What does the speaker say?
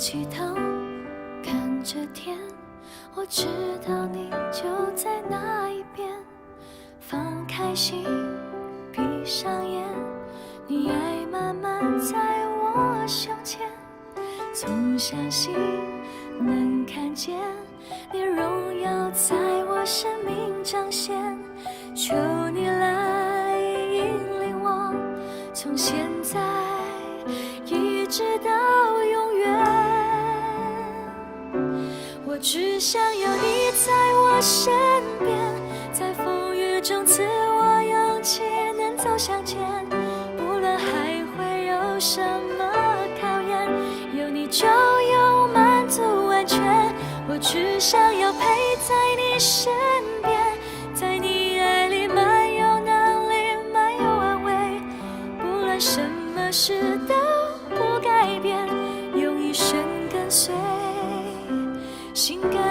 起头看着天，我知道你就在那一边。放开心，闭上眼，你爱慢慢在我胸前。总相信能看见你荣耀在我生命彰显，求你来引领我，从现在一直到永远。我只想要你在我身边，在风雨中赐我勇气，能走向前。无论还会有什么考验，有你就有满足完全。我只想要陪在你身边，在你爱里满有能力，满有安慰。不论什么事都不改变，用一生跟随，心甘